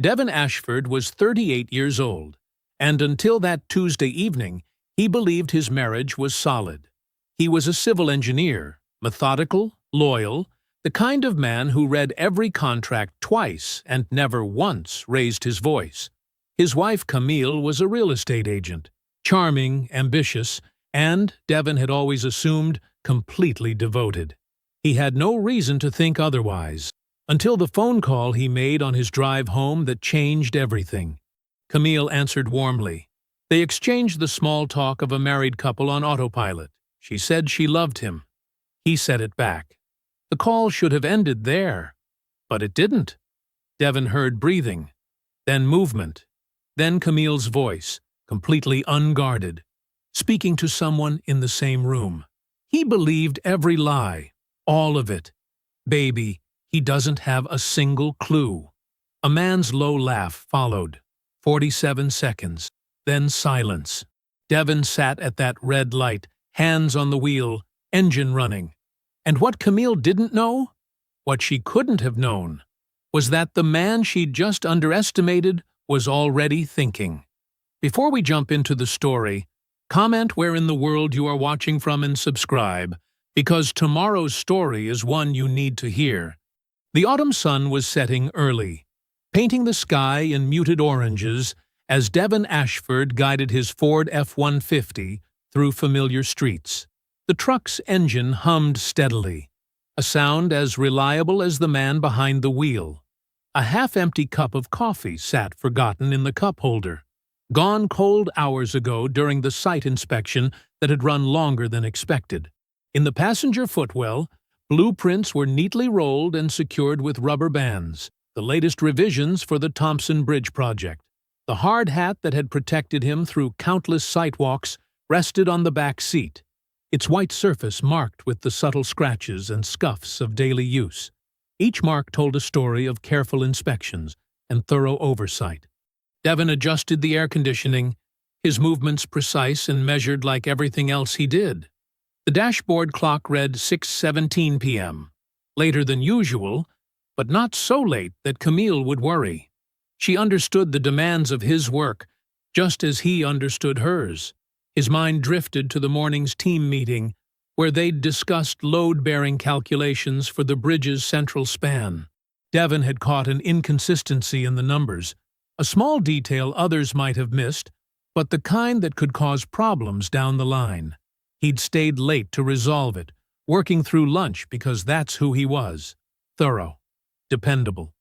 Devon Ashford was 38 years old, and until that Tuesday evening, he believed his marriage was solid. He was a civil engineer, methodical, loyal, the kind of man who read every contract twice and never once raised his voice. His wife Camille was a real estate agent, charming, ambitious, and, Devon had always assumed, completely devoted. He had no reason to think otherwise, until the phone call he made on his drive home that changed everything. Camille answered warmly. They exchanged the small talk of a married couple on autopilot. She said she loved him. He said it back. The call should have ended there, but it didn't. Devon heard breathing, then movement, then Camille's voice, completely unguarded, speaking to someone in the same room. He believed every lie, all of it. Baby, he doesn't have a single clue. A man's low laugh followed. 47 seconds, then silence. Devon sat at that red light, hands on the wheel, engine running. And what Camille didn't know, what she couldn't have known, was that the man she'd just underestimated was already thinking. Before we jump into the story, comment where in the world you are watching from and subscribe, because tomorrow's story is one you need to hear. The autumn sun was setting early, painting the sky in muted oranges as Devon Ashford guided his Ford F-150 through familiar streets. The truck's engine hummed steadily, a sound as reliable as the man behind the wheel. A half-empty cup of coffee sat forgotten in the cup holder, gone cold hours ago during the site inspection that had run longer than expected. In the passenger footwell, blueprints were neatly rolled and secured with rubber bands, the latest revisions for the Thompson Bridge project. The hard hat that had protected him through countless site walks rested on the back seat, its white surface marked with the subtle scratches and scuffs of daily use. Each mark told a story of careful inspections and thorough oversight. Devon adjusted the air conditioning, his movements precise and measured like everything else he did. The dashboard clock read 6:17 p.m., later than usual, but not so late that Camille would worry. She understood the demands of his work, just as he understood hers. His mind drifted to the morning's team meeting, where they'd discussed load-bearing calculations for the bridge's central span. Devon had caught an inconsistency in the numbers, a small detail others might have missed, but the kind that could cause problems down the line. He'd stayed late to resolve it, working through lunch because that's who he was. Thorough. Dependable.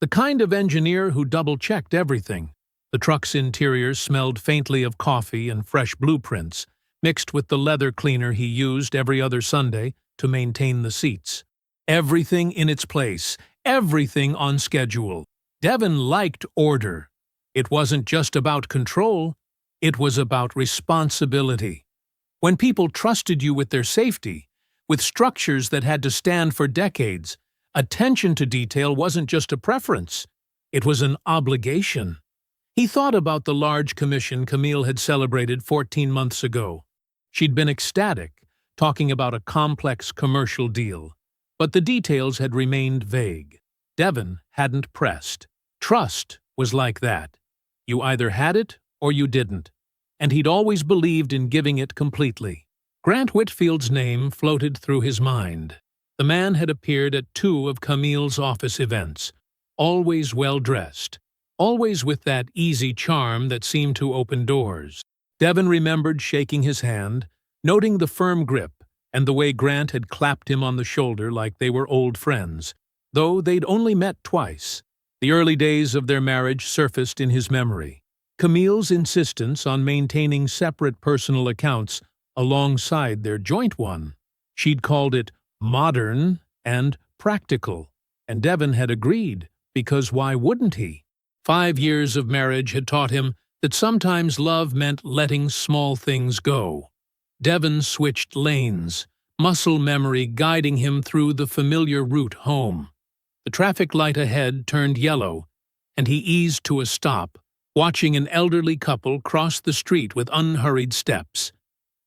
The kind of engineer who double-checked everything. The truck's interior smelled faintly of coffee and fresh blueprints, mixed with the leather cleaner he used every other Sunday to maintain the seats. Everything in its place, everything on schedule. Devon liked order. It wasn't just about control, it was about responsibility. When people trusted you with their safety, with structures that had to stand for decades, attention to detail wasn't just a preference, it was an obligation. He thought about the large commission Camille had celebrated 14 months ago. She'd been ecstatic, talking about a complex commercial deal, but the details had remained vague. Devon hadn't pressed. Trust was like that. You either had it or you didn't, and he'd always believed in giving it completely. Grant Whitfield's name floated through his mind. The man had appeared at 2 of Camille's office events, always well-dressed, always with that easy charm that seemed to open doors. Devon remembered shaking his hand, noting the firm grip and the way Grant had clapped him on the shoulder like they were old friends, though they'd only met twice. The early days of their marriage surfaced in his memory. Camille's insistence on maintaining separate personal accounts alongside their joint one. She'd called it modern and practical, and Devon had agreed, because why wouldn't he? 5 years of marriage had taught him that sometimes love meant letting small things go. Devon switched lanes, muscle memory guiding him through the familiar route home. The traffic light ahead turned yellow, and he eased to a stop, watching an elderly couple cross the street with unhurried steps.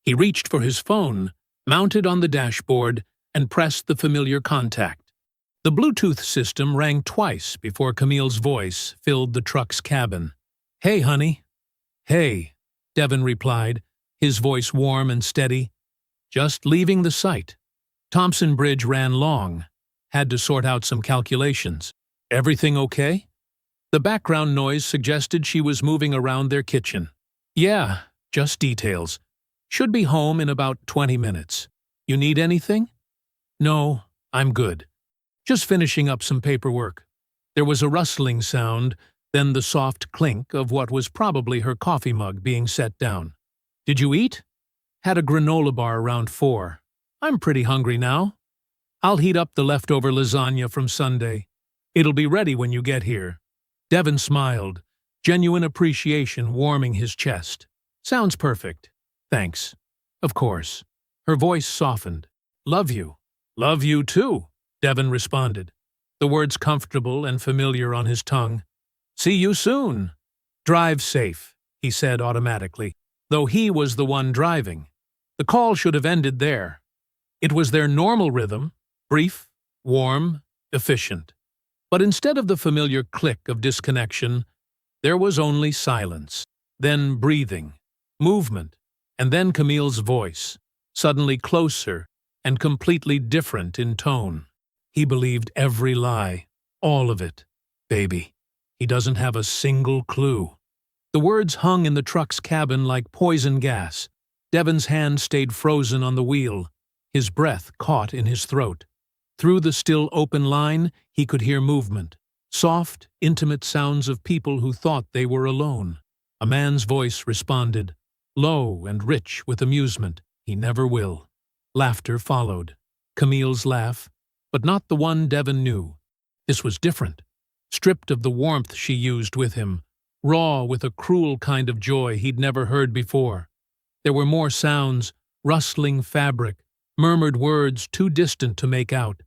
He reached for his phone, mounted on the dashboard, and pressed the familiar contact. The Bluetooth system rang twice before Camille's voice filled the truck's cabin. "Hey, honey." "Hey," Devon replied, his voice warm and steady. "Just leaving the site. Thompson Bridge ran long. Had to sort out some calculations. Everything okay?" The background noise suggested she was moving around their kitchen. "Yeah, just details. Should be home in about 20 minutes. You need anything?" "No, I'm good. Just finishing up some paperwork." There was a rustling sound, then the soft clink of what was probably her coffee mug being set down. "Did you eat?" "Had a granola bar around 4. I'm pretty hungry now. I'll heat up the leftover lasagna from Sunday. It'll be ready when you get here." Devon smiled, genuine appreciation warming his chest. "Sounds perfect. Thanks." "Of course." Her voice softened. "Love you." "Love you too," Devon responded, the words comfortable and familiar on his tongue. "See you soon." "Drive safe," he said automatically, though he was the one driving. The call should have ended there. It was their normal rhythm, brief, warm, efficient. But instead of the familiar click of disconnection, there was only silence, then breathing, movement, and then Camille's voice, suddenly closer and completely different in tone. He believed every lie, all of it. "Baby, he doesn't have a single clue." The words hung in the truck's cabin like poison gas. Devon's hand stayed frozen on the wheel, his breath caught in his throat. Through the still open line, he could hear movement, soft, intimate sounds of people who thought they were alone. A man's voice responded, low and rich with amusement. "He never will." Laughter followed. Camille's laugh, but not the one Devon knew. This was different. Stripped of the warmth she used with him, raw with a cruel kind of joy he'd never heard before. There were more sounds, rustling fabric, murmured words too distant to make out,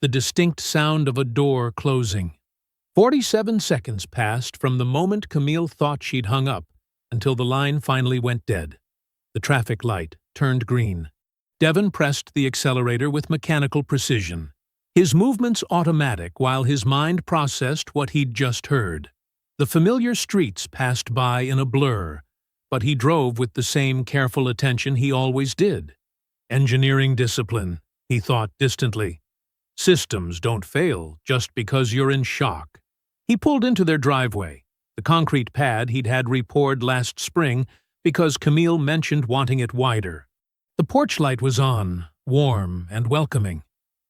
the distinct sound of a door closing. 47 seconds passed from the moment Camille thought she'd hung up until the line finally went dead. The traffic light turned green. Devon pressed the accelerator with mechanical precision, his movements automatic while his mind processed what he'd just heard. The familiar streets passed by in a blur, but he drove with the same careful attention he always did. Engineering discipline, he thought distantly. Systems don't fail just because you're in shock. He pulled into their driveway, the concrete pad he'd had repoured last spring because Camille mentioned wanting it wider. The porch light was on, warm and welcoming.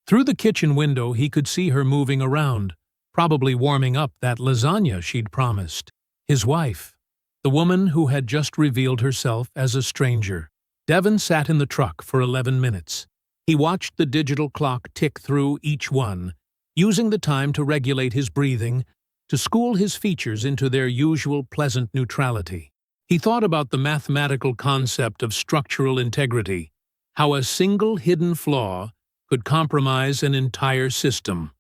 Through the kitchen window he could see her moving around, probably warming up that lasagna she'd promised. His wife, the woman who had just revealed herself as a stranger. Devon sat in the truck for 11 minutes. He watched the digital clock tick through each one, using the time to regulate his breathing, to school his features into their usual pleasant neutrality. He thought about the mathematical concept of structural integrity, how a single hidden flaw could compromise an entire system.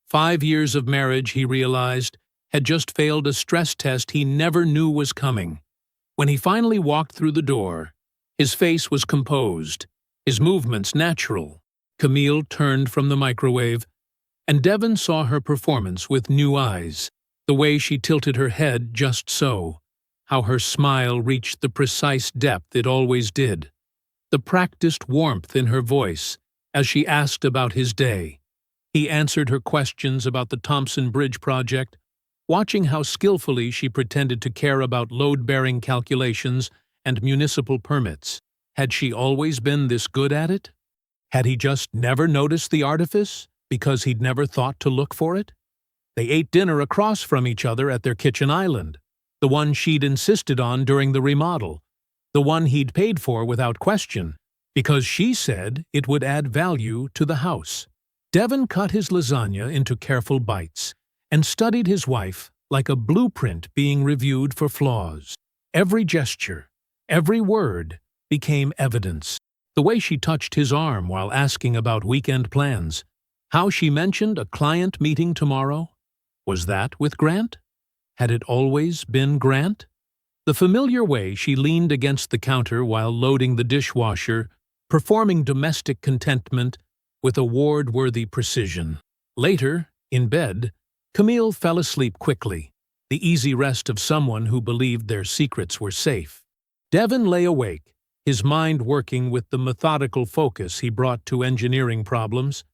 5 years of marriage, he realized, had just failed a stress test he never knew was coming. When he finally walked through the door, his face was composed, his movements natural. Camille turned from the microwave, and Devon saw her performance with new eyes, the way she tilted her head just so, how her smile reached the precise depth it always did, the practiced warmth in her voice as she asked about his day. He answered her questions about the Thompson Bridge project, watching how skillfully she pretended to care about load-bearing calculations and municipal permits. Had she always been this good at it? Had he just never noticed the artifice because he'd never thought to look for it? They ate dinner across from each other at their kitchen island, the one she'd insisted on during the remodel, the one he'd paid for without question, because she said it would add value to the house. Devon cut his lasagna into careful bites and studied his wife like a blueprint being reviewed for flaws. Every gesture, every word became evidence. The way she touched his arm while asking about weekend plans, how she mentioned a client meeting tomorrow. Was that with Grant? Had it always been Grant? The familiar way she leaned against the counter while loading the dishwasher, performing domestic contentment with award-worthy precision. Later, in bed, Camille fell asleep quickly, the easy rest of someone who believed their secrets were safe. Devon lay awake, his mind working with the methodical focus he brought to engineering problems.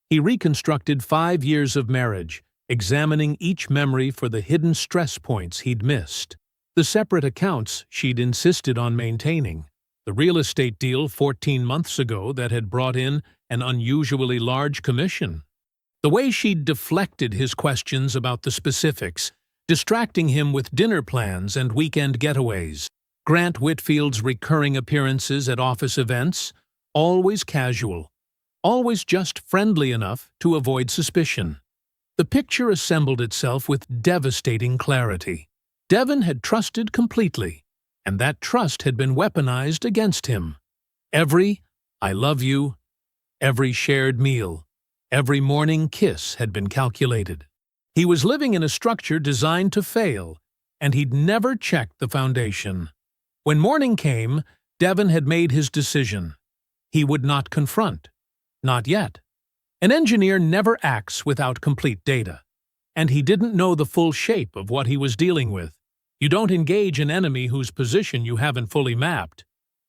He reconstructed 5 years of marriage, examining each memory for the hidden stress points he'd missed. The separate accounts she'd insisted on maintaining, the real estate deal 14 months ago that had brought in an unusually large commission, the way she'd deflected his questions about the specifics, distracting him with dinner plans and weekend getaways, Grant Whitfield's recurring appearances at office events, always casual, always just friendly enough to avoid suspicion. The picture assembled itself with devastating clarity. Devon had trusted completely, and that trust had been weaponized against him. Every "I love you," every shared meal, every morning kiss had been calculated. He was living in a structure designed to fail, and he'd never checked the foundation. When morning came, Devon had made his decision. He would not confront. Not yet. An engineer never acts without complete data, and he didn't know the full shape of what he was dealing with. You don't engage an enemy whose position you haven't fully mapped.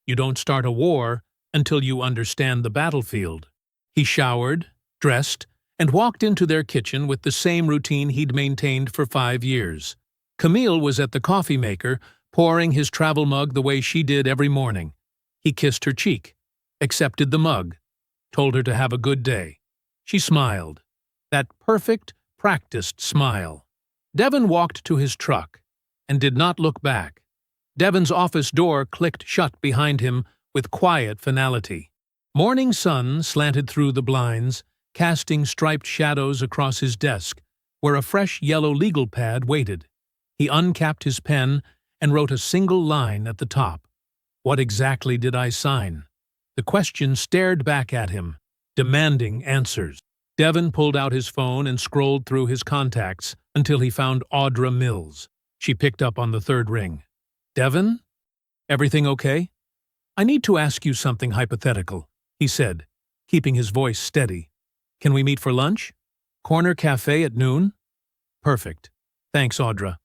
You don't start a war until you understand the battlefield. He showered, dressed, and walked into their kitchen with the same routine he'd maintained for 5 years. Camille was at the coffee maker, pouring his travel mug the way she did every morning. He kissed her cheek, accepted the mug, told her to have a good day. She smiled. That perfect, practiced smile. Devon walked to his truck and did not look back. Devon's office door clicked shut behind him with quiet finality. Morning sun slanted through the blinds, casting striped shadows across his desk, where a fresh yellow legal pad waited. He uncapped his pen and wrote a single line at the top. What exactly did I sign? The question stared back at him, demanding answers. Devon pulled out his phone and scrolled through his contacts until he found Audra Mills. She picked up on the third ring. "Devon? Everything okay? I need to ask you something hypothetical," he said, keeping his voice steady. "Can we meet for lunch? Corner Cafe at noon?" "Perfect. Thanks, Audra."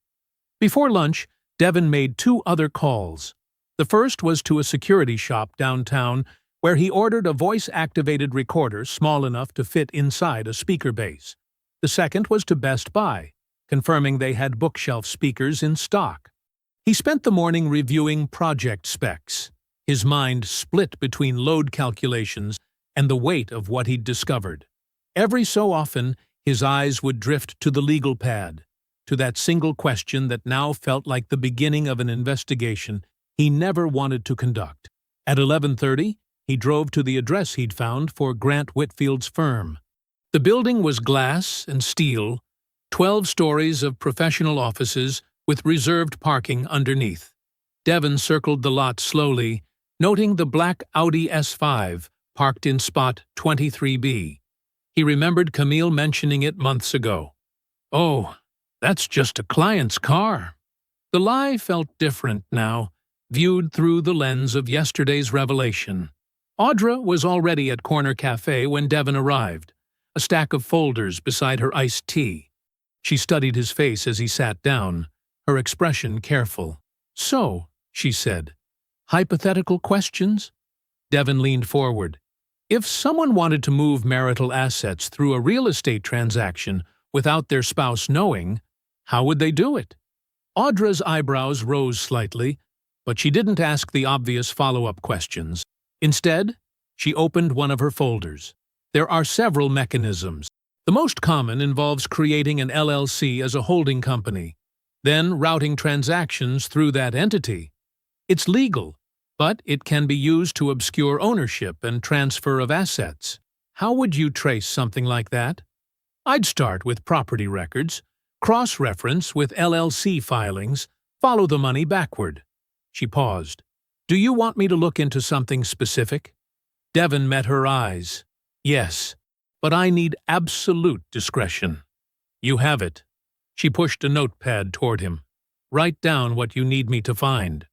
Before lunch, Devon made 2 other calls. The first was to a security shop downtown where he ordered a voice-activated recorder small enough to fit inside a speaker base. The second was to Best Buy, confirming they had bookshelf speakers in stock. He spent the morning reviewing project specs, his mind split between load calculations and the weight of what he'd discovered. Every so often, his eyes would drift to the legal pad, to that single question that now felt like the beginning of an investigation he never wanted to conduct. At 11:30, he drove to the address he'd found for Grant Whitfield's firm. The building was glass and steel, 12 stories of professional offices with reserved parking underneath. Devon circled the lot slowly, noting the black Audi S5 parked in spot 23B. He remembered Camille mentioning it months ago. "Oh, that's just a client's car." The lie felt different now, viewed through the lens of yesterday's revelation. Audra was already at Corner Cafe when Devon arrived, a stack of folders beside her iced tea. She studied his face as he sat down, her expression careful. "So," she said, "hypothetical questions?" Devon leaned forward. "If someone wanted to move marital assets through a real estate transaction without their spouse knowing, how would they do it?" Audra's eyebrows rose slightly, but she didn't ask the obvious follow-up questions. Instead, she opened one of her folders. There are several mechanisms. The most common involves creating an LLC as a holding company, then routing transactions through that entity. It's legal, but it can be used to obscure ownership and transfer of assets. How would you trace something like that? I'd start with property records, cross-reference with LLC filings, follow the money backward. She paused. "Do you want me to look into something specific?" Devon met her eyes. "Yes, but I need absolute discretion." "You have it." She pushed a notepad toward him. "Write down what you need me to find."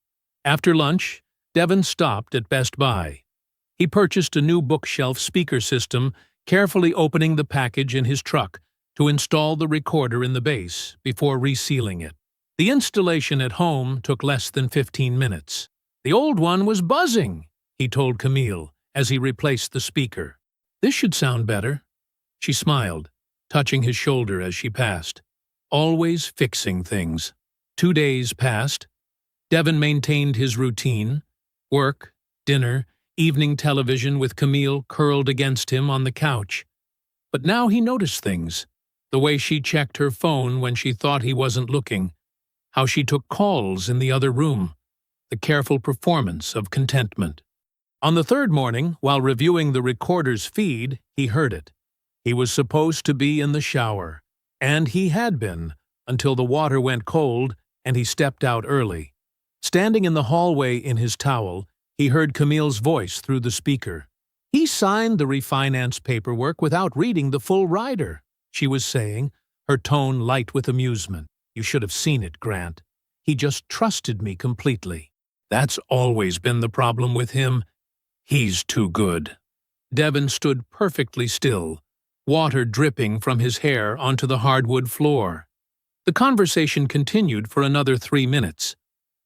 After lunch, Devon stopped at Best Buy. He purchased a new bookshelf speaker system carefully opening the package in his truck to install the recorder in the base before resealing it. The installation at home took less than 15 minutes. "The old one was buzzing," he told Camille as he replaced the speaker. "This should sound better." She smiled, touching his shoulder as she passed. Always fixing things. 2 days passed. Devon maintained his routine: work, dinner, evening television with Camille curled against him on the couch. But now he noticed things. The way she checked her phone when she thought he wasn't looking. How she took calls in the other room. The careful performance of contentment. On the third morning, while reviewing the recorder's feed, he heard it. He was supposed to be in the shower, and he had been, until the water went cold and he stepped out early. Standing in the hallway in his towel, he heard Camille's voice through the speaker. "He signed the refinance paperwork without reading the full rider," she was saying, her tone light with amusement. "You should have seen it, Grant. He just trusted me completely. That's always been the problem with him. He's too good." Devon stood perfectly still, water dripping from his hair onto the hardwood floor. The conversation continued for another 3 minutes.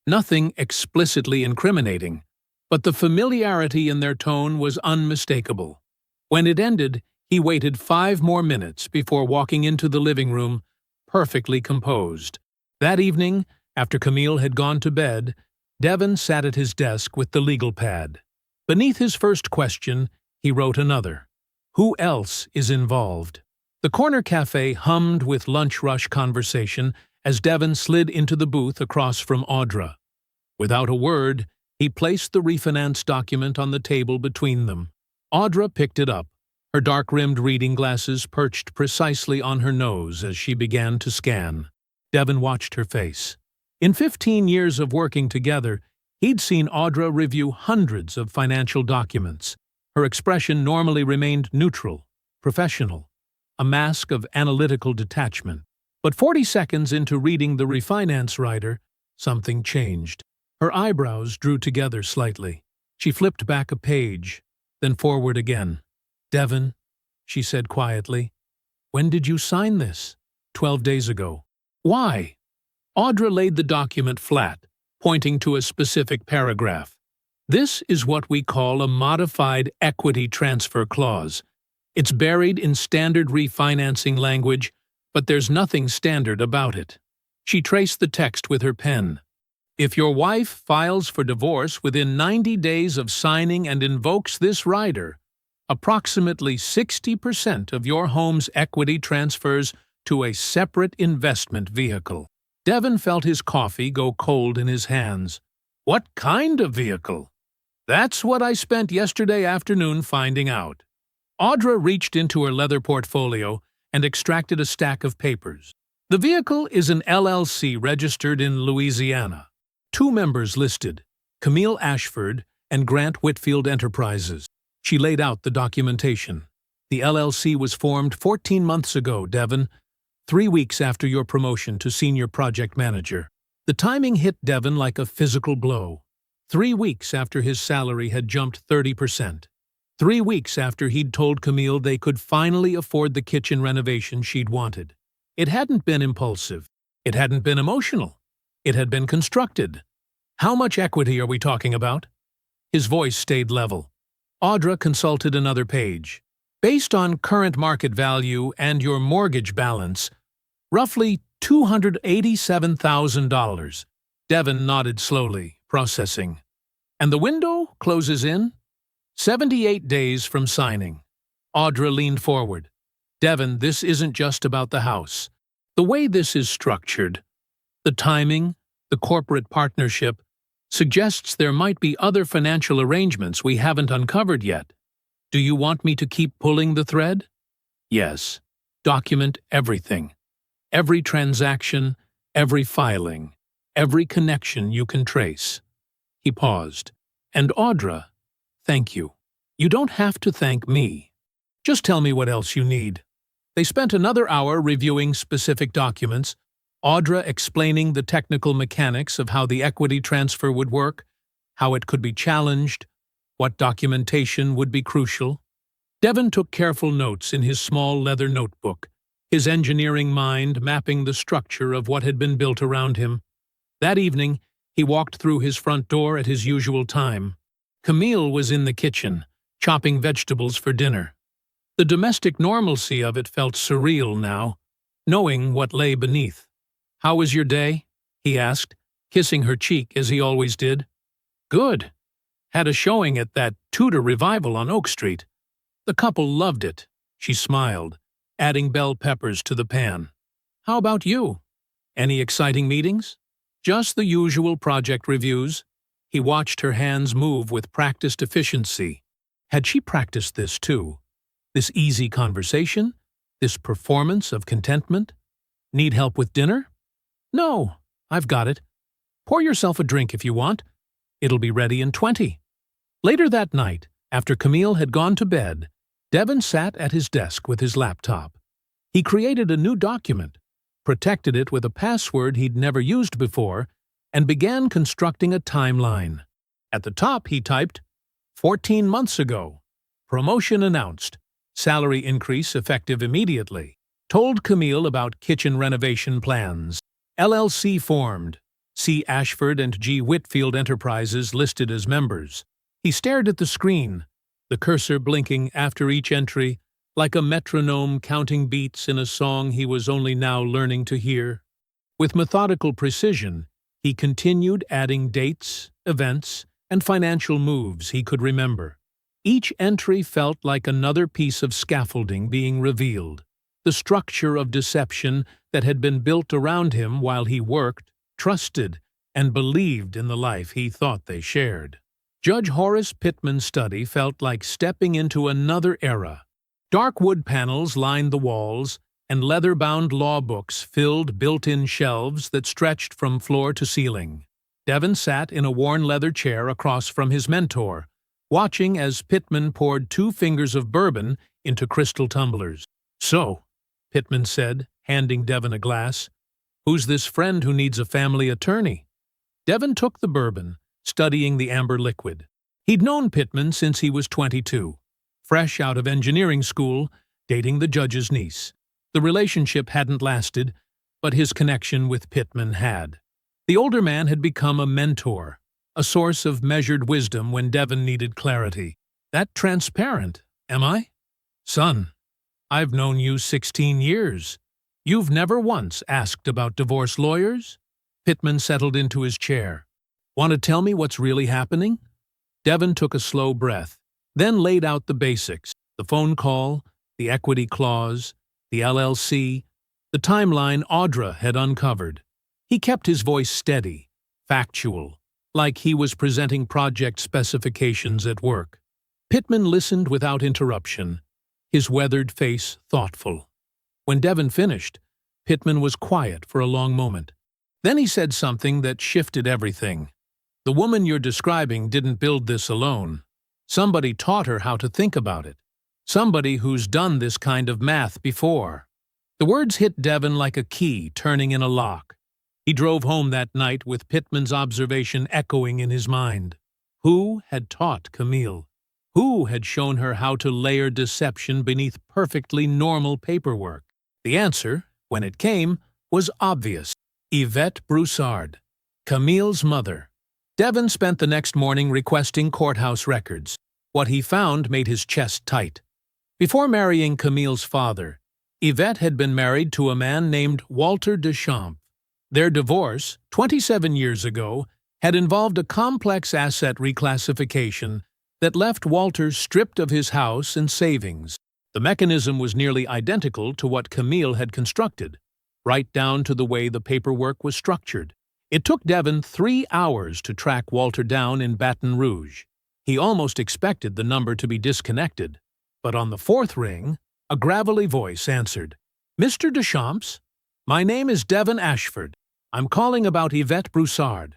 Nothing explicitly incriminating, but the familiarity in their tone was unmistakable. When it ended, he waited 5 more minutes before walking into the living room, perfectly composed. That evening, after Camille had gone to bed, Devon sat at his desk with the legal pad. Beneath his first question, he wrote another. Who else is involved? The corner cafe hummed with lunch rush conversation as Devon slid into the booth across from Audra. Without a word, he placed the refinance document on the table between them. Audra picked it up, her dark-rimmed reading glasses perched precisely on her nose as she began to scan. Devon watched her face. In 15 years of working together, he'd seen Audra review hundreds of financial documents. Her expression normally remained neutral, professional, a mask of analytical detachment. But 40 seconds into reading the refinance rider, something changed. Her eyebrows drew together slightly. She flipped back a page, then forward again. "Devon," she said quietly, "when did you sign this?" 12 days ago. "Why?" Audra laid the document flat, pointing to a specific paragraph. "This is what we call a modified equity transfer clause. It's buried in standard refinancing language, but there's nothing standard about it." She traced the text with her pen. "If your wife files for divorce within 90 days of signing and invokes this rider, approximately 60% of your home's equity transfers to a separate investment vehicle." Devon felt his coffee go cold in his hands. "What kind of vehicle?" "That's what I spent yesterday afternoon finding out." Audra reached into her leather portfolio and extracted a stack of papers. "The vehicle is an LLC registered in Louisiana. 2 members listed, Camille Ashford and Grant Whitfield Enterprises." She laid out the documentation. "The LLC was formed 14 months ago, Devon, 3 weeks after your promotion to senior project manager." The timing hit Devon like a physical blow. 3 weeks after his salary had jumped 30%. 3 weeks after he'd told Camille they could finally afford the kitchen renovation she'd wanted. It hadn't been impulsive. It hadn't been emotional. It had been constructed. "How much equity are we talking about?" His voice stayed level. Audra consulted another page. "Based on current market value and your mortgage balance, roughly $287,000. Devon nodded slowly, processing. "And the window closes in?" 78 days from signing." Audra leaned forward. "Devon, this isn't just about the house. The way this is structured, the timing, the corporate partnership, suggests there might be other financial arrangements we haven't uncovered yet. Do you want me to keep pulling the thread?" "Yes. Document everything. Every transaction, every filing, every connection you can trace." He paused. "And Audra, thank you. You don't have to thank me. Just tell me what else you need." They spent another hour reviewing specific documents, Audra explaining the technical mechanics of how the equity transfer would work, how it could be challenged, what documentation would be crucial. Devon took careful notes in his small leather notebook, his engineering mind mapping the structure of what had been built around him. That evening, he walked through his front door at his usual time. Camille was in the kitchen, chopping vegetables for dinner. The domestic normalcy of it felt surreal now, knowing what lay beneath. "How was your day?" he asked, kissing her cheek as he always did. "Good. Had a showing at that Tudor revival on Oak Street. The couple loved it," she smiled, adding bell peppers to the pan. "How about you? Any exciting meetings?" "Just the usual project reviews." He watched her hands move with practiced efficiency. Had she practiced this too? This easy conversation? This performance of contentment? "Need help with dinner?" "No, I've got it. Pour yourself a drink if you want. It'll be ready in 20. Later that night, after Camille had gone to bed, Devon sat at his desk with his laptop. He created a new document, protected it with a password he'd never used before, and began constructing a timeline. At the top, he typed, 14 months ago. Promotion announced. Salary increase effective immediately. Told Camille about kitchen renovation plans. LLC formed. C. Ashford and G. Whitfield Enterprises listed as members. He stared at the screen, the cursor blinking after each entry, like a metronome counting beats in a song he was only now learning to hear. With methodical precision, he continued adding dates, events, and financial moves he could remember. Each entry felt like another piece of scaffolding being revealed, the structure of deception that had been built around him while he worked, trusted, and believed in the life he thought they shared. Judge Horace Pittman's study felt like stepping into another era. Dark wood panels lined the walls, and leather-bound law books filled built-in shelves that stretched from floor to ceiling. Devon sat in a worn leather chair across from his mentor, watching as Pittman poured 2 fingers of bourbon into crystal tumblers. "So," Pittman said, handing Devon a glass, "who's this friend who needs a family attorney?" Devon took the bourbon, studying the amber liquid. He'd known Pittman since he was 22, fresh out of engineering school, dating the judge's niece. The relationship hadn't lasted, but his connection with Pittman had. The older man had become a mentor, a source of measured wisdom when Devon needed clarity. "That transparent, am I?" "Son, I've known you 16 years. You've never once asked about divorce lawyers?" Pittman settled into his chair. "Want to tell me what's really happening?" Devon took a slow breath, then laid out the basics: the phone call, the equity clause, the LLC, the timeline Audra had uncovered. He kept his voice steady, factual, like he was presenting project specifications at work. Pittman listened without interruption, his weathered face thoughtful. When Devon finished, Pittman was quiet for a long moment. Then he said something that shifted everything. "The woman you're describing didn't build this alone. Somebody taught her how to think about it. Somebody who's done this kind of math before." The words hit Devon like a key turning in a lock. He drove home that night with Pittman's observation echoing in his mind. Who had taught Camille? Who had shown her how to layer deception beneath perfectly normal paperwork? The answer, when it came, was obvious. Yvette Broussard, Camille's mother. Devon spent the next morning requesting courthouse records. What he found made his chest tight. Before marrying Camille's father, Yvette had been married to a man named Walter Deschamps. Their divorce, 27 years ago, had involved a complex asset reclassification that left Walter stripped of his house and savings. The mechanism was nearly identical to what Camille had constructed, right down to the way the paperwork was structured. It took Devon 3 hours to track Walter down in Baton Rouge. He almost expected the number to be disconnected, but on the 4th ring, a gravelly voice answered. "Mr. Deschamps, my name is Devon Ashford. I'm calling about Yvette Broussard."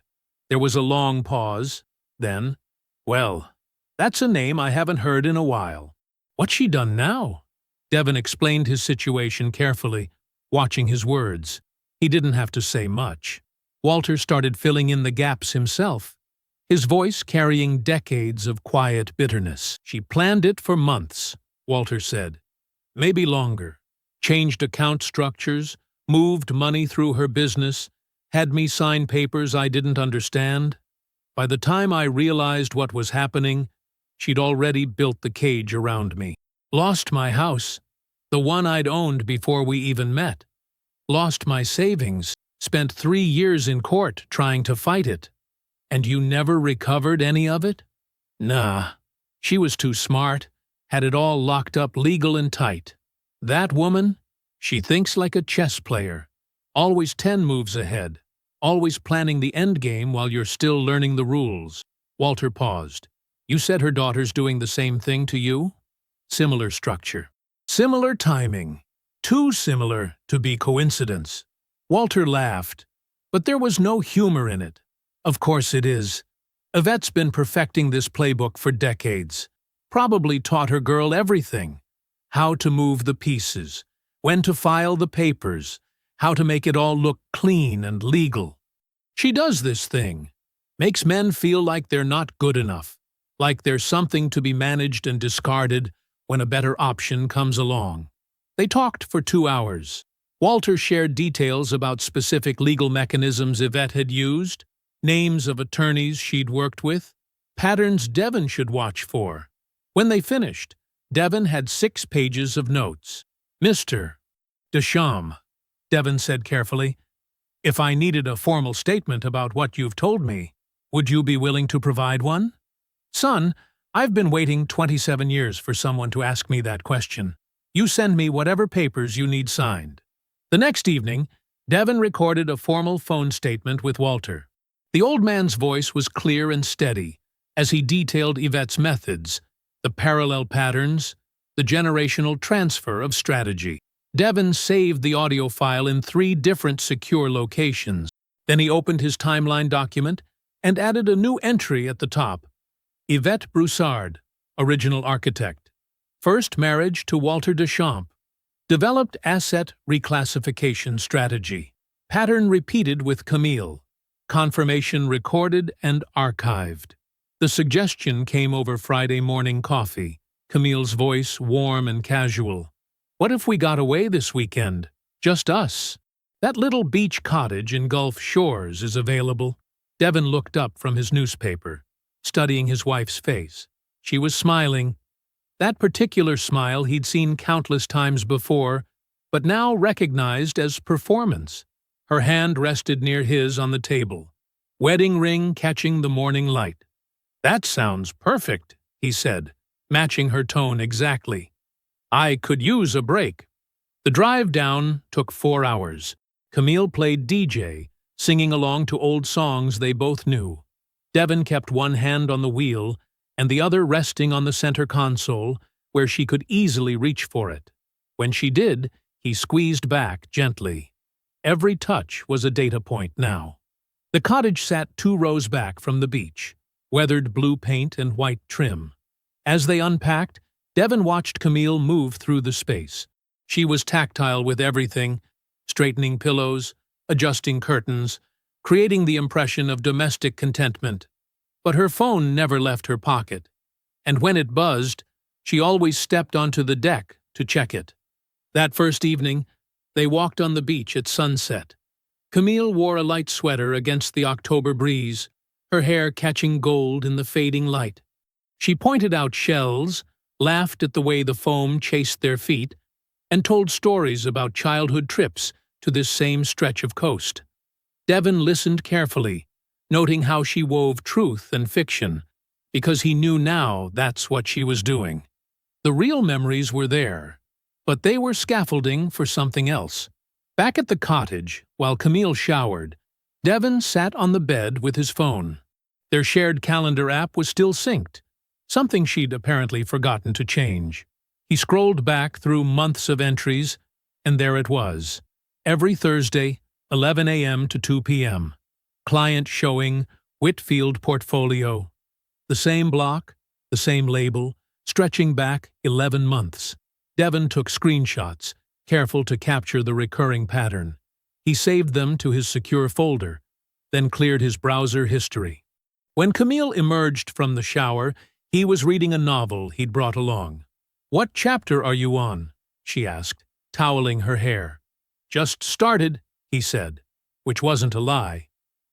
There was a long pause. Then, "Well, that's a name I haven't heard in a while. What's she done now?" Devon explained his situation carefully, watching his words. He didn't have to say much. Walter started filling in the gaps himself, his voice carrying decades of quiet bitterness. "She planned it for months. Walter said. Maybe longer. Changed account structures, moved money through her business, had me sign papers I didn't understand. By the time I realized what was happening, she'd already built the cage around me. Lost my house, the one I'd owned before we even met. Lost my savings, spent 3 years in court trying to fight it. And you never recovered any of it? Nah. She was too smart, had it all locked up legal and tight. That woman, she thinks like a chess player, always 10 moves ahead, always planning the end game while you're still learning the rules. Walter paused. You said her daughter's doing the same thing to you? Similar structure. Similar timing. Too similar to be coincidence. Walter laughed, but there was no humor in it. Of course it is. Yvette's been perfecting this playbook for decades. Probably taught her girl everything. How to move the pieces, when to file the papers, how to make it all look clean and legal. She does this thing. Makes men feel like they're not good enough, like there's something to be managed and discarded when a better option comes along. They talked for 2 hours. Walter shared details about specific legal mechanisms Yvette had used, names of attorneys she'd worked with, patterns Devon should watch for. When they finished, Devon had 6 pages of notes. Mr. Deschamps, Devon said carefully, if I needed a formal statement about what you've told me, would you be willing to provide one? Son, I've been waiting 27 years for someone to ask me that question. You send me whatever papers you need signed. The next evening, Devon recorded a formal phone statement with Walter. The old man's voice was clear and steady as he detailed Yvette's methods, the parallel patterns, the generational transfer of strategy. Devon saved the audio file in 3 different secure locations. Then he opened his timeline document and added a new entry at the top. Yvette Broussard, original architect. First marriage to Walter Deschamps. Developed asset reclassification strategy. Pattern repeated with Camille. Confirmation recorded and archived. The suggestion came over Friday morning coffee, Camille's voice warm and casual. What if we got away this weekend? Just us. That little beach cottage in Gulf Shores is available. Devon looked up from his newspaper, studying his wife's face. She was smiling. That particular smile he'd seen countless times before, but now recognized as performance. Her hand rested near his on the table, wedding ring catching the morning light. That sounds perfect, he said, matching her tone exactly. I could use a break. The drive down took 4 hours. Camille played DJ, singing along to old songs they both knew. Devon kept one hand on the wheel and the other resting on the center console, where she could easily reach for it. When she did, he squeezed back gently. Every touch was a data point now. The cottage sat 2 rows back from the beach, weathered blue paint and white trim. As they unpacked, Devon watched Camille move through the space. She was tactile with everything, straightening pillows, adjusting curtains, creating the impression of domestic contentment. But her phone never left her pocket, and when it buzzed, she always stepped onto the deck to check it. That first evening, they walked on the beach at sunset. Camille wore a light sweater against the October breeze, her hair catching gold in the fading light. She pointed out shells, laughed at the way the foam chased their feet, and told stories about childhood trips to this same stretch of coast. Devon listened carefully, noting how she wove truth and fiction, because he knew now that's what she was doing. The real memories were there, but they were scaffolding for something else. Back at the cottage, while Camille showered, Devon sat on the bed with his phone. Their shared calendar app was still synced, something she'd apparently forgotten to change. He scrolled back through months of entries, and there it was. Every Thursday, 11 a.m. to 2 p.m. Client showing, Whitfield portfolio. The same block, the same label, stretching back 11 months. Devon took screenshots, careful to capture the recurring pattern. He saved them to his secure folder, then cleared his browser history. When Camille emerged from the shower, he was reading a novel he'd brought along. "What chapter are you on?" she asked, toweling her hair. "Just started," he said, which wasn't a lie.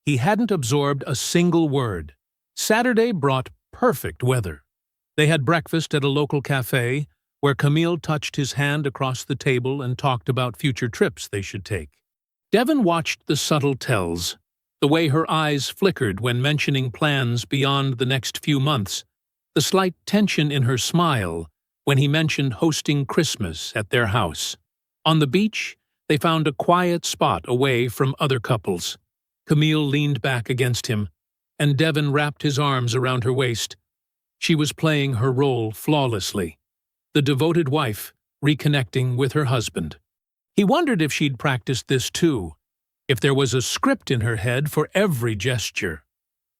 He hadn't absorbed a single word. Saturday brought perfect weather. They had breakfast at a local cafe, where Camille touched his hand across the table and talked about future trips they should take. Devon watched the subtle tells, the way her eyes flickered when mentioning plans beyond the next few months, the slight tension in her smile when he mentioned hosting Christmas at their house. On the beach, they found a quiet spot away from other couples. Camille leaned back against him, and Devon wrapped his arms around her waist. She was playing her role flawlessly, the devoted wife reconnecting with her husband. He wondered if she'd practiced this too, if there was a script in her head for every gesture.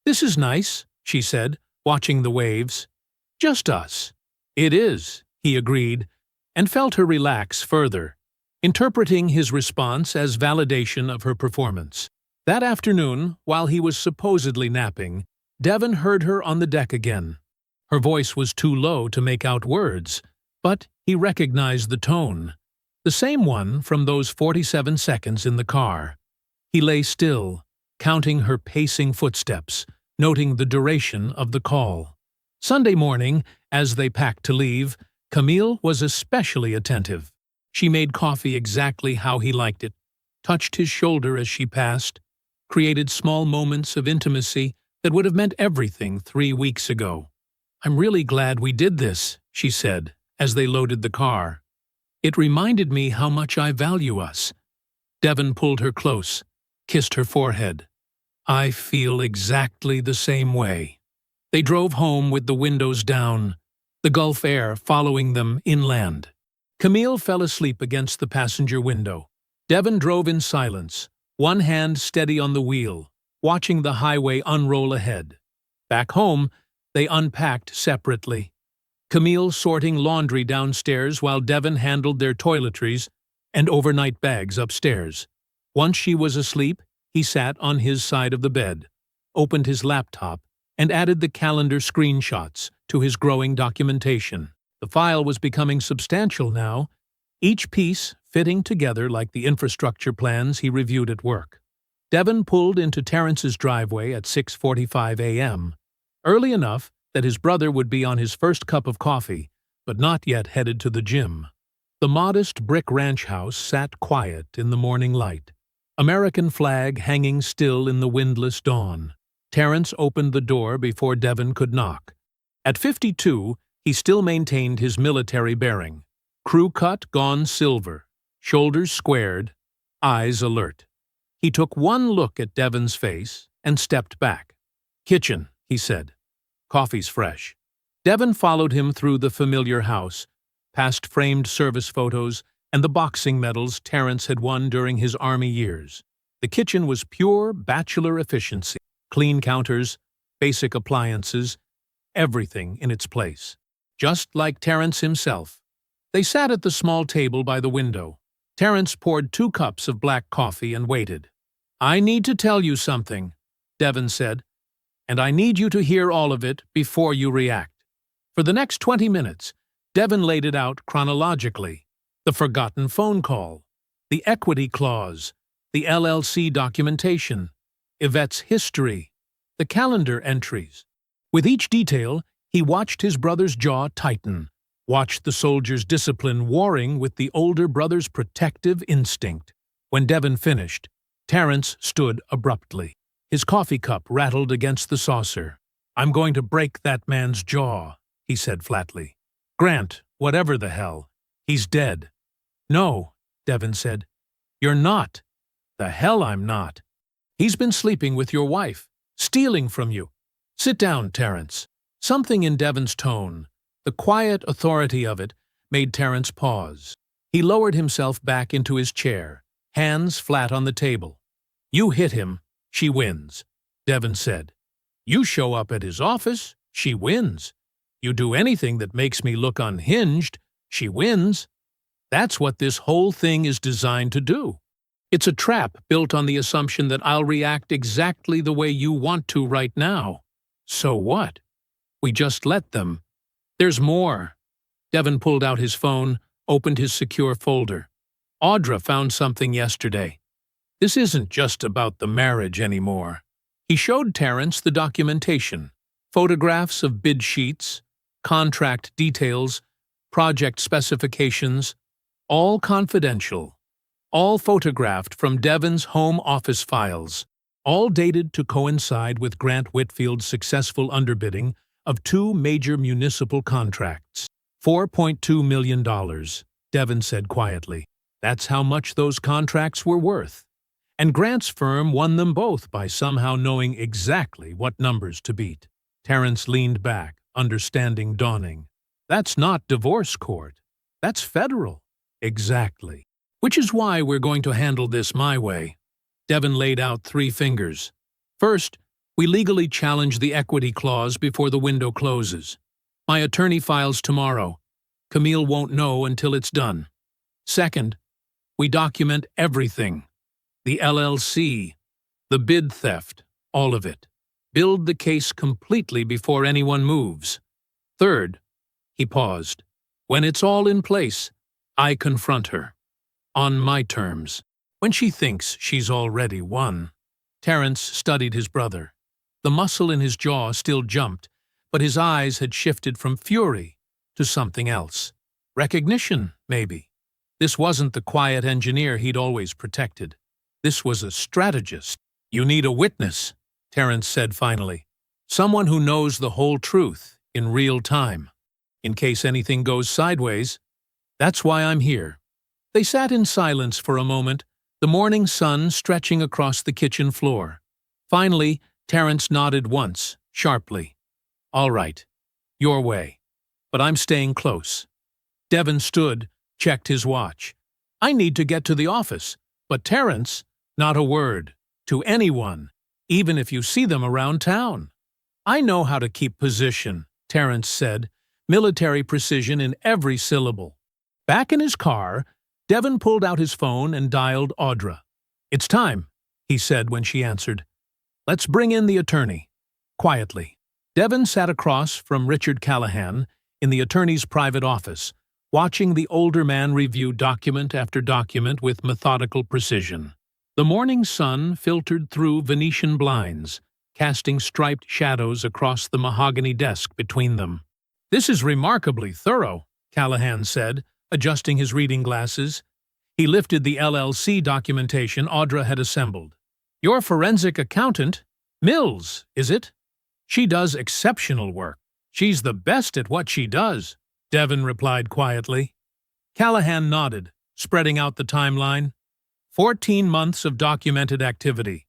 "This is nice," she said, watching the waves. "Just us." "It is," he agreed, and felt her relax further, interpreting his response as validation of her performance. That afternoon, while he was supposedly napping, Devon heard her on the deck again. Her voice was too low to make out words, but he recognized the tone, the same one from those 47 seconds in the car. He lay still, counting her pacing footsteps, noting the duration of the call. Sunday morning, as they packed to leave, Camille was especially attentive. She made coffee exactly how he liked it, touched his shoulder as she passed, created small moments of intimacy that would have meant everything 3 weeks ago. "I'm really glad we did this," she said, as they loaded the car. "It reminded me how much I value us." Devon pulled her close, kissed her forehead. "I feel exactly the same way." They drove home with the windows down, the Gulf air following them inland. Camille fell asleep against the passenger window. Devon drove in silence, one hand steady on the wheel, watching the highway unroll ahead. Back home, they unpacked separately. Camille sorting laundry downstairs while Devon handled their toiletries and overnight bags upstairs. Once she was asleep, he sat on his side of the bed, opened his laptop, and added the calendar screenshots to his growing documentation. The file was becoming substantial now, each piece fitting together like the infrastructure plans he reviewed at work. Devon pulled into Terrence's driveway at 6:45 a.m., early enough that his brother would be on his first cup of coffee, but not yet headed to the gym. The modest brick ranch house sat quiet in the morning light, American flag hanging still in the windless dawn. Terrence opened the door before Devon could knock. At 52, he still maintained his military bearing. Crew cut gone silver, shoulders squared, eyes alert. He took one look at Devon's face and stepped back. "Kitchen," he said. "Coffee's fresh." Devon followed him through the familiar house, past framed service photos and the boxing medals Terrence had won during his Army years. The kitchen was pure bachelor efficiency. Clean counters, basic appliances, everything in its place. Just like Terrence himself. They sat at the small table by the window. Terrence poured 2 cups of black coffee and waited. "I need to tell you something," Devon said, "and I need you to hear all of it before you react." For the next 20 minutes, Devon laid it out chronologically. The forgotten phone call, the equity clause, the LLC documentation, Yvette's history, the calendar entries. With each detail, he watched his brother's jaw tighten, watched the soldier's discipline warring with the older brother's protective instinct. When Devon finished, Terrence stood abruptly. His coffee cup rattled against the saucer. "I'm going to break that man's jaw," he said flatly. "Grant, whatever the hell, he's dead." "No," Devon said. "You're not." "The hell I'm not. He's been sleeping with your wife, stealing from you." "Sit down, Terrence." Something in Devon's tone, the quiet authority of it, made Terrence pause. He lowered himself back into his chair, hands flat on the table. "You hit him, she wins," Devon said. "You show up at his office, she wins. You do anything that makes me look unhinged, she wins. That's what this whole thing is designed to do. It's a trap built on the assumption that I'll react exactly the way you want to right now. So what? We just let them. There's more." Devon pulled out his phone, opened his secure folder. Audra found something yesterday. This isn't just about the marriage anymore. He showed Terence the documentation, photographs of bid sheets, contract details, project specifications, all confidential, all photographed from Devon's home office files, all dated to coincide with Grant Whitfield's successful underbidding of 2 major municipal contracts. $4.2 million, Devon said quietly. That's how much those contracts were worth. And Grant's firm won them both by somehow knowing exactly what numbers to beat. Terence leaned back, understanding dawning. That's not divorce court. That's federal. Exactly. Which is why we're going to handle this my way. Devon laid out 3 fingers. First, we legally challenge the equity clause before the window closes. My attorney files tomorrow. Camille won't know until it's done. Second, we document everything. The LLC, the bid theft, all of it. Build the case completely before anyone moves. Third, he paused. When it's all in place, I confront her. On my terms. When she thinks she's already won. Terence studied his brother. The muscle in his jaw still jumped, but his eyes had shifted from fury to something else. Recognition, maybe. This wasn't the quiet engineer he'd always protected. This was a strategist. You need a witness, Terence said finally. Someone who knows the whole truth in real time. In case anything goes sideways. That's why I'm here. They sat in silence for a moment, the morning sun stretching across the kitchen floor. Finally, Terence nodded once, sharply. All right. Your way. But I'm staying close. Devon stood, checked his watch. I need to get to the office. But Terence, not a word. To anyone, even if you see them around town. I know how to keep position, Terence said, military precision in every syllable. Back in his car, Devon pulled out his phone and dialed Audra. It's time, he said when she answered. Let's bring in the attorney. Quietly. Devon sat across from Richard Callahan in the attorney's private office, watching the older man review document after document with methodical precision. The morning sun filtered through Venetian blinds, casting striped shadows across the mahogany desk between them. This is remarkably thorough, Callahan said, adjusting his reading glasses. He lifted the LLC documentation Audra had assembled. Your forensic accountant, Mills, is it? She does exceptional work. She's the best at what she does, Devon replied quietly. Callahan nodded, spreading out the timeline. 14 months of documented activity.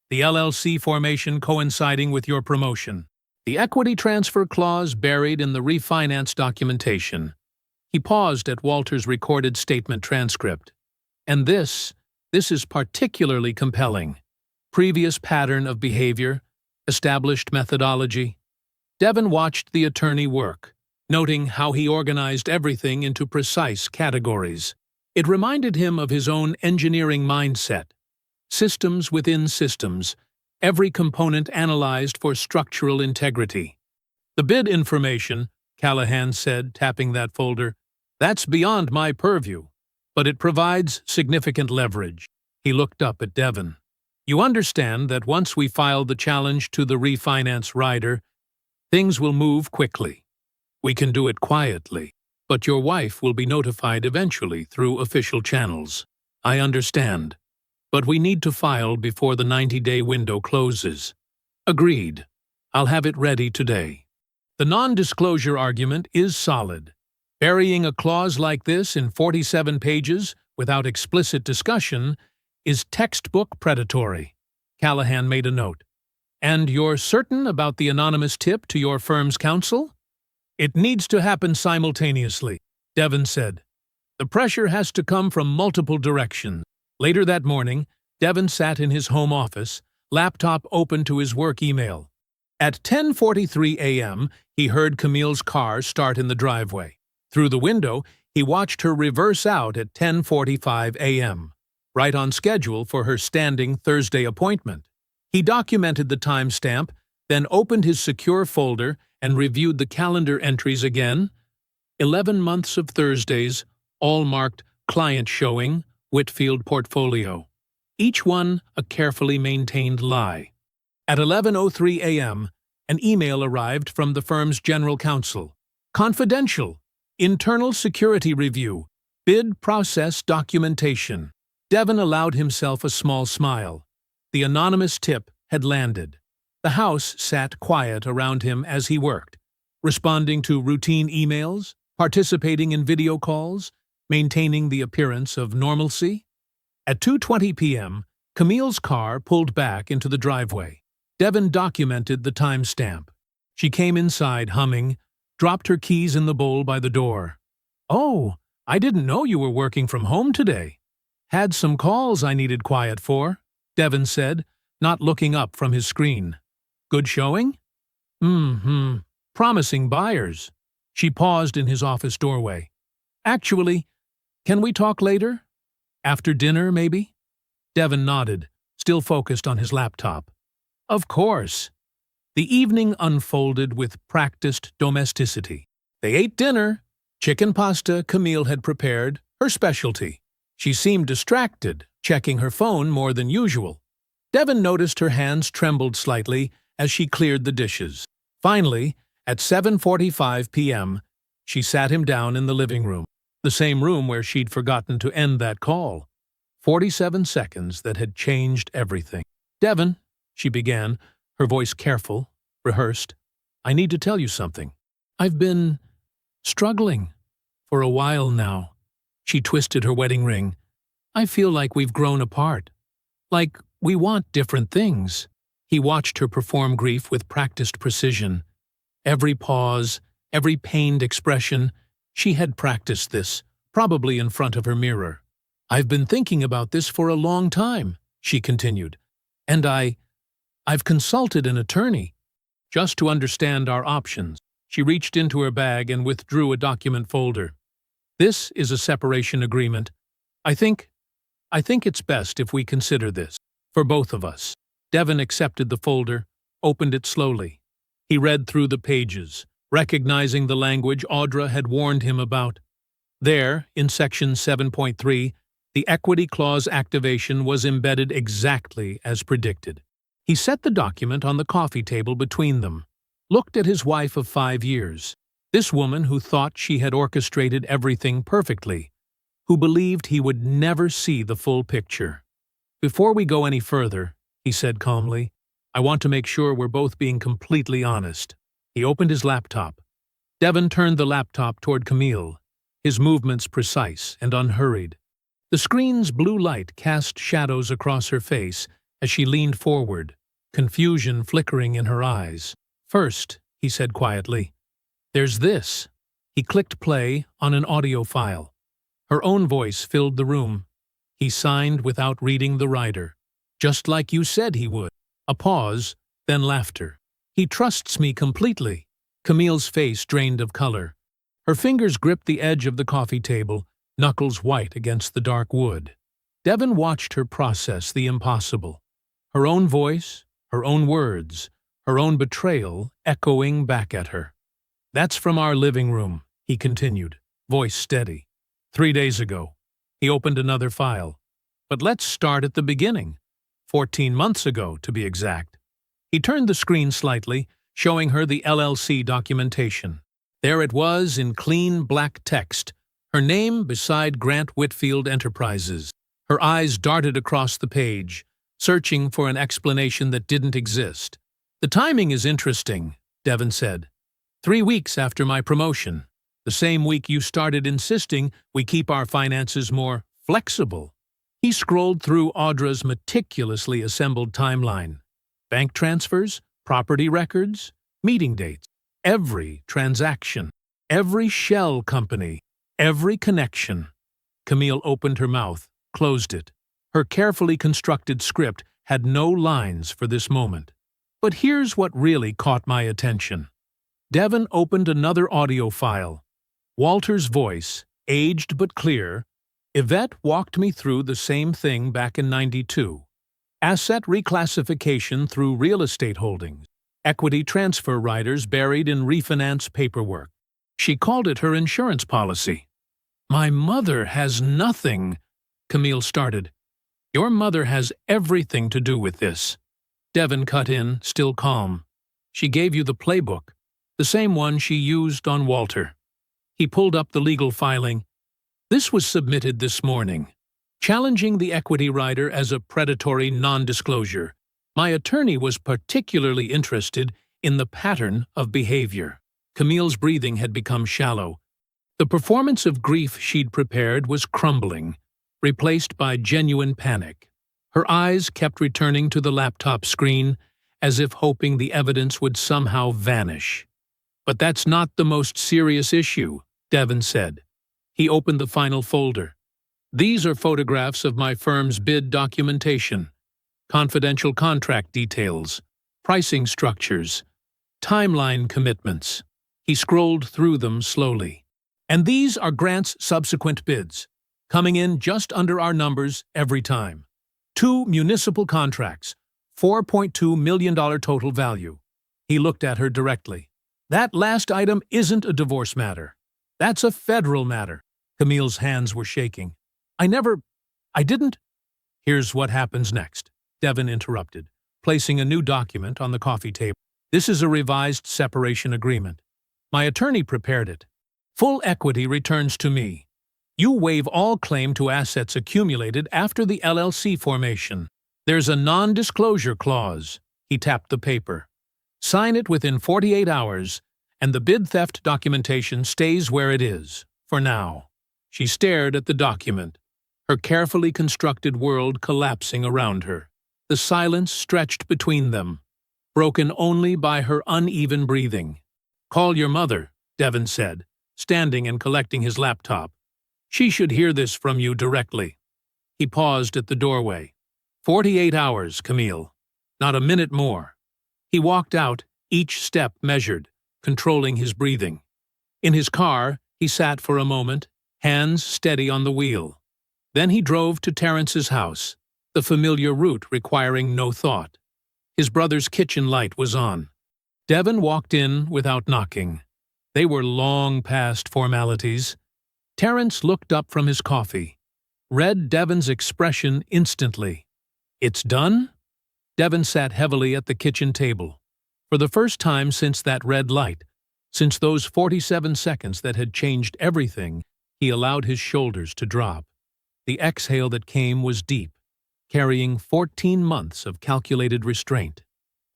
The LLC formation coinciding with your promotion. The equity transfer clause buried in the refinance documentation. He paused at Walter's recorded statement transcript. And this is particularly compelling. Previous pattern of behavior, established methodology. Devon watched the attorney work, noting how he organized everything into precise categories. It reminded him of his own engineering mindset. Systems within systems, every component analyzed for structural integrity. The bid information, Callahan said, tapping that folder, that's beyond my purview, but it provides significant leverage. He looked up at Devon. You understand that once we file the challenge to the refinance rider, things will move quickly. We can do it quietly, but your wife will be notified eventually through official channels. I understand, but we need to file before the 90-day window closes. Agreed. I'll have it ready today. The non-disclosure argument is solid. Burying a clause like this in 47 pages without explicit discussion is textbook predatory. Callahan made a note. And you're certain about the anonymous tip to your firm's counsel? It needs to happen simultaneously, Devon said. The pressure has to come from multiple directions. Later that morning, Devon sat in his home office, laptop open to his work email. At 10:43 a.m., he heard Camille's car start in the driveway. Through the window, he watched her reverse out at 10:45 a.m., right on schedule for her standing Thursday appointment. He documented the timestamp, then opened his secure folder and reviewed the calendar entries again. 11 months of Thursdays, all marked client showing, Whitfield portfolio. Each one a carefully maintained lie. At 11:03 a.m., an email arrived from the firm's general counsel. Confidential. Internal security review. Bid process documentation. Devon allowed himself a small smile. The anonymous tip had landed. The house sat quiet around him as he worked, responding to routine emails, participating in video calls, maintaining the appearance of normalcy. At 2:20 p.m., Camille's car pulled back into the driveway. Devon documented the timestamp. She came inside humming, dropped her keys in the bowl by the door. "Oh, I didn't know you were working from home today. Had some calls I needed quiet for," Devon said, not looking up from his screen. "Good showing?" Promising buyers." She paused in his office doorway. "Actually, can we talk later? After dinner, maybe?" Devon nodded, still focused on his laptop. "Of course." The evening unfolded with practiced domesticity. They ate dinner, chicken pasta Camille had prepared, her specialty. She seemed distracted, checking her phone more than usual. Devon noticed her hands trembled slightly as she cleared the dishes. Finally, at 7:45 p.m., she sat him down in the living room, the same room where she'd forgotten to end that call. 47 seconds that had changed everything. "Devon," she began, her voice careful, rehearsed, "I need to tell you something. I've been struggling for a while now." She twisted her wedding ring. "I feel like we've grown apart. Like we want different things." He watched her perform grief with practiced precision. Every pause, every pained expression, she had practiced this, probably in front of her mirror. "I've been thinking about this for a long time," she continued, "and I've consulted an attorney just to understand our options." She reached into her bag and withdrew a document folder. "This is a separation agreement. I think it's best if we consider this, for both of us." Devon accepted the folder, opened it slowly. He read through the pages, recognizing the language Audra had warned him about. There, in Section 7.3, the equity clause activation was embedded exactly as predicted. He set the document on the coffee table between them, looked at his wife of 5 years, this woman who thought she had orchestrated everything perfectly, who believed he would never see the full picture. "Before we go any further," he said calmly, "I want to make sure we're both being completely honest." He opened his laptop. Devon turned the laptop toward Camille, his movements precise and unhurried. The screen's blue light cast shadows across her face as she leaned forward, confusion flickering in her eyes. "First," he said quietly, "there's this." He clicked play on an audio file. Her own voice filled the room. He signed without reading the writer. "Just like you said he would." A pause, then laughter. "He trusts me completely." Camille's face drained of color. Her fingers gripped the edge of the coffee table, knuckles white against the dark wood. Devon watched her process the impossible. Her own voice, her own words, her own betrayal echoing back at her. "That's from our living room," he continued, voice steady. 3 days ago." He opened another file. "But let's start at the beginning. 14 months ago, to be exact." He turned the screen slightly, showing her the LLC documentation. There it was in clean black text, her name beside Grant Whitfield Enterprises. Her eyes darted across the page, searching for an explanation that didn't exist. "The timing is interesting," Devon said. 3 weeks after my promotion. The same week you started insisting we keep our finances more flexible." He scrolled through Audra's meticulously assembled timeline. Bank transfers, property records, meeting dates. Every transaction. Every shell company. Every connection. Camille opened her mouth, closed it. Her carefully constructed script had no lines for this moment. But here's what really caught my attention. Devon opened another audio file. Walter's voice, aged but clear. "Yvette walked me through the same thing back in '92. Asset reclassification through real estate holdings. Equity transfer riders buried in refinance paperwork. She called it her insurance policy. My mother has nothing, Camille started. Your mother has everything to do with this. Devon cut in, still calm. She gave you the playbook, the same one she used on Walter. He pulled up the legal filing. This was submitted this morning, challenging the equity rider as a predatory non-disclosure. My attorney was particularly interested in the pattern of behavior. Camille's breathing had become shallow. The performance of grief she'd prepared was crumbling, replaced by genuine panic. Her eyes kept returning to the laptop screen, as if hoping the evidence would somehow vanish. But that's not the most serious issue, Devon said. He opened the final folder. These are photographs of my firm's bid documentation, confidential contract details, pricing structures, timeline commitments. He scrolled through them slowly. And these are Grant's subsequent bids, coming in just under our numbers every time. 2 municipal contracts, $4.2 million total value. He looked at her directly. That last item isn't a divorce matter. That's a federal matter. Camille's hands were shaking. I didn't. Here's what happens next, Devon interrupted, placing a new document on the coffee table. This is a revised separation agreement. My attorney prepared it. Full equity returns to me. You waive all claim to assets accumulated after the LLC formation. There's a non-disclosure clause. He tapped the paper. Sign it within 48 hours, and the bid theft documentation stays where it is, for now. She stared at the document, her carefully constructed world collapsing around her. The silence stretched between them, broken only by her uneven breathing. Call your mother, Devon said, standing and collecting his laptop. She should hear this from you directly. He paused at the doorway. 48 hours, Camille. Not a minute more. He walked out, each step measured, controlling his breathing. In his car, he sat for a moment, hands steady on the wheel. Then he drove to Terrence's house, the familiar route requiring no thought. His brother's kitchen light was on. Devon walked in without knocking. They were long past formalities. Terrence looked up from his coffee, read Devon's expression instantly. It's done? Devon sat heavily at the kitchen table. For the first time since that red light, since those 47 seconds that had changed everything, he allowed his shoulders to drop. The exhale that came was deep, carrying 14 months of calculated restraint.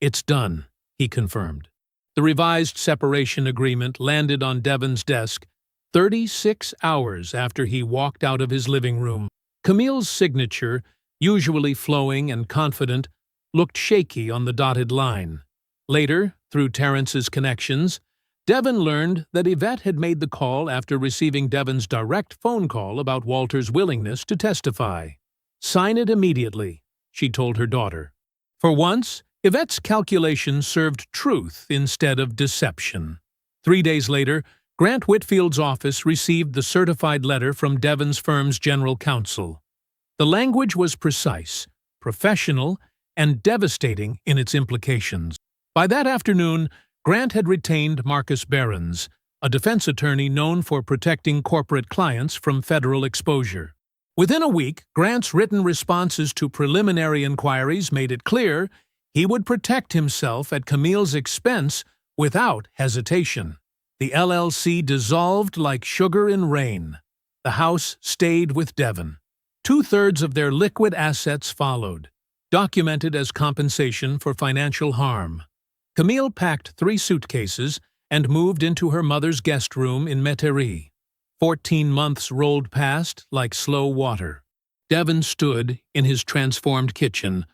It's done, he confirmed. The revised separation agreement landed on Devon's desk 36 hours after he walked out of his living room. Camille's signature, usually flowing and confident, looked shaky on the dotted line. Later, through Terrence's connections, Devon learned that Yvette had made the call after receiving Devon's direct phone call about Walter's willingness to testify. Sign it immediately, she told her daughter. For once, Yvette's calculation served truth instead of deception. 3 days later, Grant Whitfield's office received the certified letter from Devon's firm's general counsel. The language was precise, professional, and devastating in its implications. By that afternoon, Grant had retained Marcus Behrens, a defense attorney known for protecting corporate clients from federal exposure. Within a week, Grant's written responses to preliminary inquiries made it clear he would protect himself at Camille's expense without hesitation. The LLC dissolved like sugar in rain. The house stayed with Devon. 2/3 of their liquid assets followed, documented as compensation for financial harm. Camille packed 3 suitcases and moved into her mother's guest room in Metairie. 14 months rolled past like slow water. Devon stood in his transformed kitchen,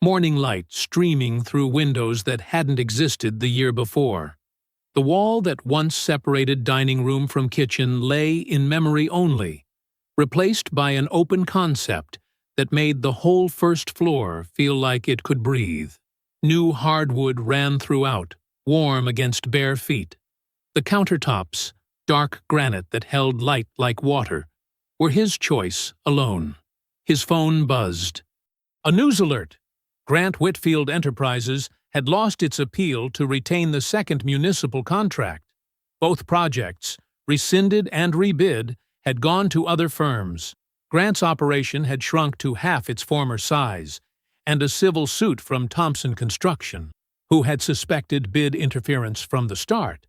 morning light streaming through windows that hadn't existed the year before. The wall that once separated dining room from kitchen lay in memory only, replaced by an open concept that made the whole first floor feel like it could breathe. New hardwood ran throughout, warm against bare feet. The countertops, dark granite that held light like water, were his choice alone. His phone buzzed. A news alert! Grant Whitfield Enterprises had lost its appeal to retain the second municipal contract. Both projects, rescinded and rebid, had gone to other firms. Grant's operation had shrunk to half its former size, and a civil suit from Thompson Construction, who had suspected bid interference from the start,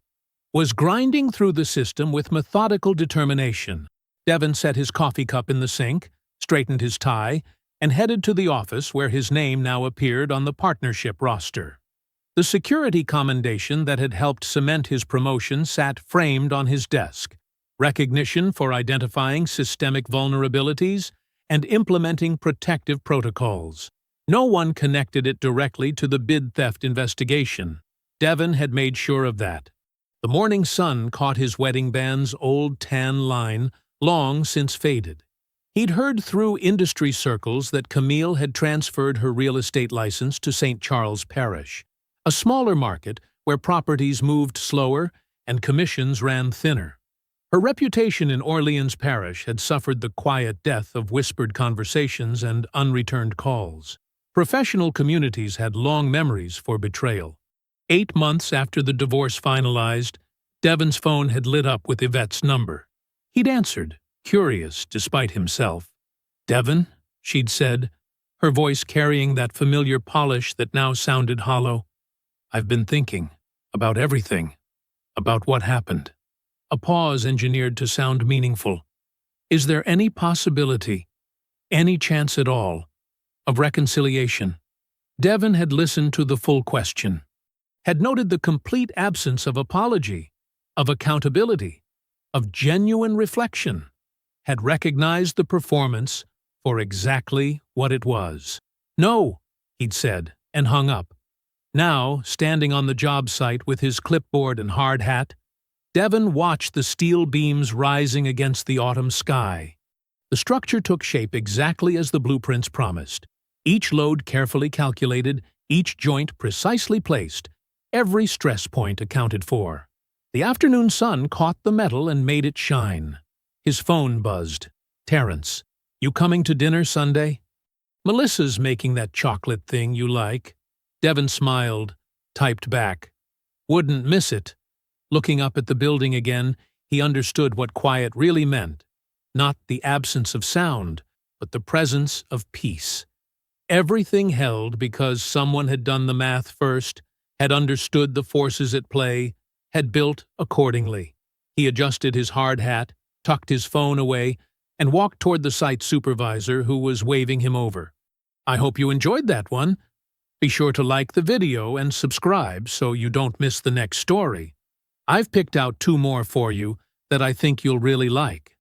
was grinding through the system with methodical determination. Devon set his coffee cup in the sink, straightened his tie, and headed to the office where his name now appeared on the partnership roster. The security commendation that had helped cement his promotion sat framed on his desk. Recognition for identifying systemic vulnerabilities and implementing protective protocols. No one connected it directly to the bid theft investigation. Devon had made sure of that. The morning sun caught his wedding band's old tan line, long since faded. He'd heard through industry circles that Camille had transferred her real estate license to St. Charles Parish, a smaller market where properties moved slower and commissions ran thinner. Her reputation in Orleans Parish had suffered the quiet death of whispered conversations and unreturned calls. Professional communities had long memories for betrayal. 8 months after the divorce finalized, Devon's phone had lit up with Yvette's number. He'd answered, curious despite himself. "Devon?" she'd said, her voice carrying that familiar polish that now sounded hollow. "I've been thinking about everything, about what happened." A pause engineered to sound meaningful. "Is there any possibility, any chance at all, of reconciliation?" Devon had listened to the full question, had noted the complete absence of apology, of accountability, of genuine reflection, had recognized the performance for exactly what it was. "No," he'd said, and hung up. Now, standing on the job site with his clipboard and hard hat, Devon watched the steel beams rising against the autumn sky. The structure took shape exactly as the blueprints promised. Each load carefully calculated, each joint precisely placed, every stress point accounted for. The afternoon sun caught the metal and made it shine. His phone buzzed. "Terrence, you coming to dinner Sunday?" "Melissa's making that chocolate thing you like." Devon smiled, typed back, "Wouldn't miss it." Looking up at the building again, he understood what quiet really meant. Not the absence of sound, but the presence of peace. Everything held because someone had done the math first, had understood the forces at play, had built accordingly. He adjusted his hard hat, tucked his phone away, and walked toward the site supervisor who was waving him over. "I hope you enjoyed that one. Be sure to like the video and subscribe so you don't miss the next story. I've picked out 2 more for you that I think you'll really like."